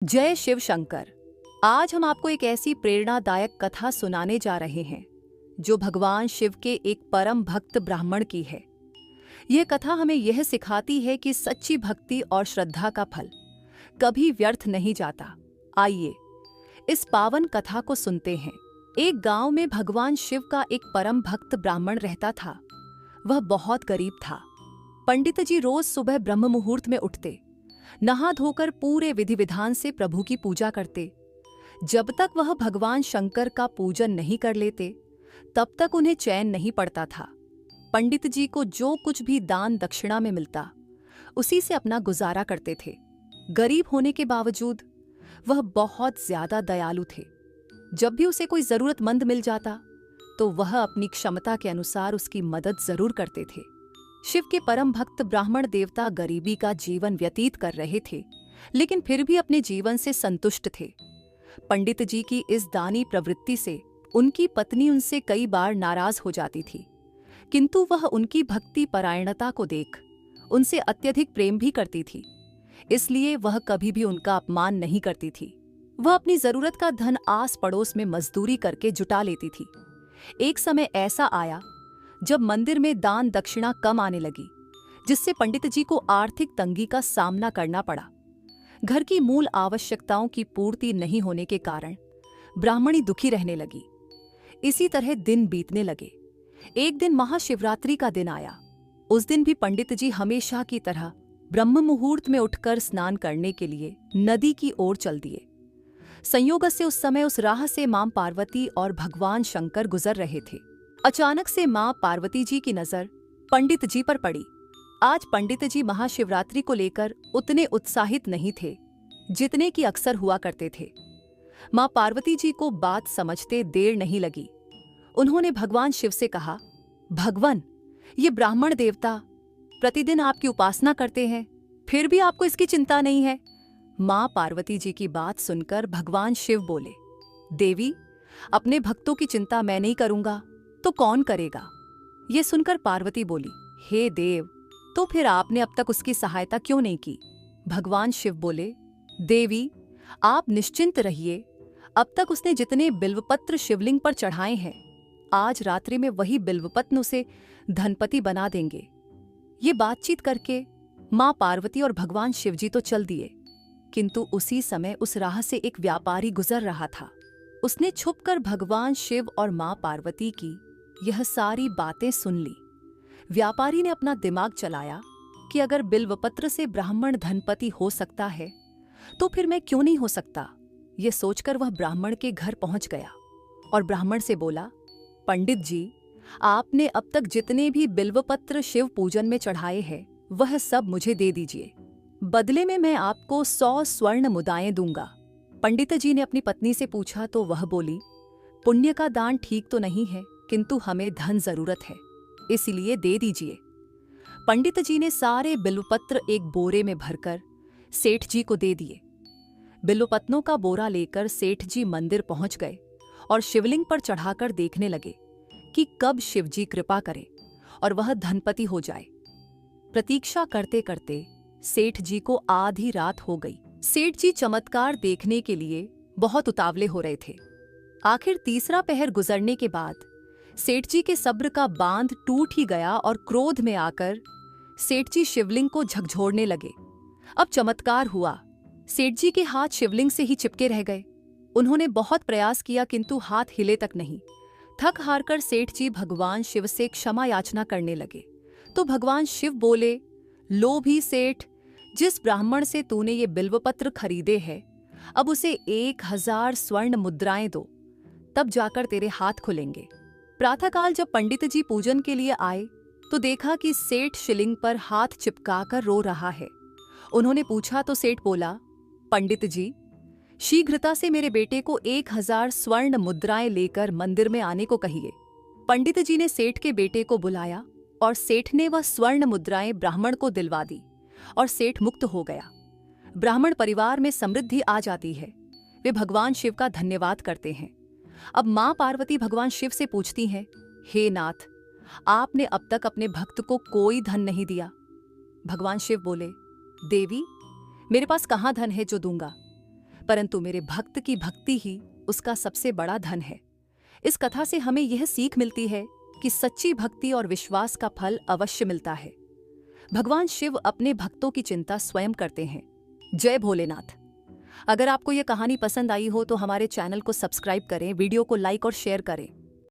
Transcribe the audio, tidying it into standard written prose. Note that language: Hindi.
जय शिव शंकर। आज हम आपको एक ऐसी प्रेरणादायक कथा सुनाने जा रहे हैं जो भगवान शिव के एक परम भक्त ब्राह्मण की है। यह कथा हमें यह सिखाती है कि सच्ची भक्ति और श्रद्धा का फल कभी व्यर्थ नहीं जाता। आइए इस पावन कथा को सुनते हैं। एक गांव में भगवान शिव का एक परम भक्त ब्राह्मण रहता था। वह बहुत गरीब था। पंडित जी रोज सुबह ब्रह्म मुहूर्त में उठते, नहा धोकर पूरे विधि विधान से प्रभु की पूजा करते। जब तक वह भगवान शंकर का पूजन नहीं कर लेते तब तक उन्हें चैन नहीं पड़ता था। पंडित जी को जो कुछ भी दान दक्षिणा में मिलता उसी से अपना गुजारा करते थे। गरीब होने के बावजूद वह बहुत ज्यादा दयालु थे। जब भी उसे कोई जरूरतमंद मिल जाता तो वह अपनी क्षमता के अनुसार उसकी मदद जरूर करते थे। शिव के परम भक्त ब्राह्मण देवता गरीबी का जीवन व्यतीत कर रहे थे, लेकिन फिर भी अपने जीवन से संतुष्ट थे। पंडित जी की इस दानी प्रवृत्ति से उनकी पत्नी उनसे कई बार नाराज हो जाती थी, किंतु वह उनकी भक्ति परायणता को देख उनसे अत्यधिक प्रेम भी करती थी। इसलिए वह कभी भी उनका अपमान नहीं करती थी। वह अपनी जरूरत का धन आस पड़ोस में मजदूरी करके जुटा लेती थी। एक समय ऐसा आया जब मंदिर में दान दक्षिणा कम आने लगी, जिससे पंडित जी को आर्थिक तंगी का सामना करना पड़ा। घर की मूल आवश्यकताओं की पूर्ति नहीं होने के कारण ब्राह्मणी दुखी रहने लगी। इसी तरह दिन बीतने लगे। एक दिन महाशिवरात्रि का दिन आया। उस दिन भी पंडित जी हमेशा की तरह ब्रह्म मुहूर्त में उठकर स्नान करने के लिए नदी की ओर चल दिए। संयोग से उस समय उस राह से मां पार्वती और भगवान शंकर गुजर रहे थे। अचानक से मां पार्वती जी की नजर पंडित जी पर पड़ी। आज पंडित जी महाशिवरात्रि को लेकर उतने उत्साहित नहीं थे जितने कि अक्सर हुआ करते थे। मां पार्वती जी को बात समझते देर नहीं लगी। उन्होंने भगवान शिव से कहा, भगवान, ये ब्राह्मण देवता प्रतिदिन आपकी उपासना करते हैं, फिर भी आपको इसकी चिंता नहीं है। मां पार्वती जी की बात सुनकर भगवान शिव बोले, देवी, अपने भक्तों की चिंता मैं नहीं करूंगा तो कौन करेगा? ये सुनकर पार्वती बोली, हे देव, तो फिर आपने अब तक उसकी सहायता क्यों नहीं की? भगवान शिव बोले, देवी, आप निश्चिंत रहिए। अब तक उसने जितने बिल्वपत्र शिवलिंग पर चढ़ाए हैं, आज रात्रि में वही बिल्वपत्र उसे धनपति बना देंगे। ये बातचीत करके मां पार्वती और भगवान शिवजी तो चल दिए, किंतु उसी समय उस राह से एक व्यापारी गुजर रहा था। उसने छुपकर भगवान शिव और मां पार्वती की यह सारी बातें सुन ली। व्यापारी ने अपना दिमाग चलाया कि अगर बिल्वपत्र से ब्राह्मण धनपति हो सकता है तो फिर मैं क्यों नहीं हो सकता। ये सोचकर वह ब्राह्मण के घर पहुंच गया और ब्राह्मण से बोला, पंडित जी, आपने अब तक जितने भी बिल्वपत्र शिव पूजन में चढ़ाए हैं वह सब मुझे दे दीजिए। बदले में मैं आपको 100 स्वर्ण मुदाएं दूंगा। पंडित जी ने अपनी पत्नी से पूछा तो वह बोली, पुण्य का दान ठीक तो नहीं है, किंतु हमें धन जरूरत है, इसलिए दे दीजिए। पंडित जी ने सारे बिल्वपत्र एक बोरे में भरकर सेठ जी को दे दिए। बिल्वपत्रों का बोरा लेकर सेठ जी मंदिर पहुंच गए और शिवलिंग पर चढ़ाकर देखने लगे कि कब शिवजी कृपा करें और वह धनपति हो जाए। प्रतीक्षा करते करते सेठ जी को आधी रात हो गई। सेठ जी चमत्कार देखने के लिए बहुत उतावले हो रहे थे। आखिर तीसरा पहर गुजरने के बाद सेठ जी के सब्र का बांध टूट ही गया और क्रोध में आकर सेठ जी शिवलिंग को झकझोरने लगे। अब चमत्कार हुआ। सेठ जी के हाथ शिवलिंग से ही चिपके रह गए। उन्होंने बहुत प्रयास किया किंतु हाथ हिले तक नहीं। थक हारकर सेठ जी भगवान शिव से क्षमा याचना करने लगे तो भगवान शिव बोले, लोभी सेठ, जिस ब्राह्मण से तूने ये बिल्वपत्र खरीदे हैं, अब उसे 1000 स्वर्ण मुद्राएं दो, तब जाकर तेरे हाथ खुलेंगे। प्रातःकाल जब पंडित जी पूजन के लिए आए तो देखा कि सेठ शिवलिंग पर हाथ चिपकाकर रो रहा है। उन्होंने पूछा तो सेठ बोला, पंडित जी, शीघ्रता से मेरे बेटे को 1000 स्वर्ण मुद्राएं लेकर मंदिर में आने को कहिए। पंडित जी ने सेठ के बेटे को बुलाया और सेठ ने वह स्वर्ण मुद्राएं ब्राह्मण को दिलवा दी और सेठ मुक्त हो गया। ब्राह्मण परिवार में समृद्धि आ जाती है। वे भगवान शिव का धन्यवाद करते हैं। अब मां पार्वती भगवान शिव से पूछती हैं, हे नाथ, आपने अब तक अपने भक्त को कोई धन नहीं दिया। भगवान शिव बोले, देवी, मेरे पास कहां धन है जो दूंगा। परंतु मेरे भक्त की भक्ति ही उसका सबसे बड़ा धन है। इस कथा से हमें यह सीख मिलती है कि सच्ची भक्ति और विश्वास का फल अवश्य मिलता है। भगवान शिव अपने भक्तों की चिंता स्वयं करते हैं। जय भोलेनाथ। अगर आपको यह कहानी पसंद आई हो तो हमारे चैनल को सब्सक्राइब करें, वीडियो को लाइक और शेयर करें।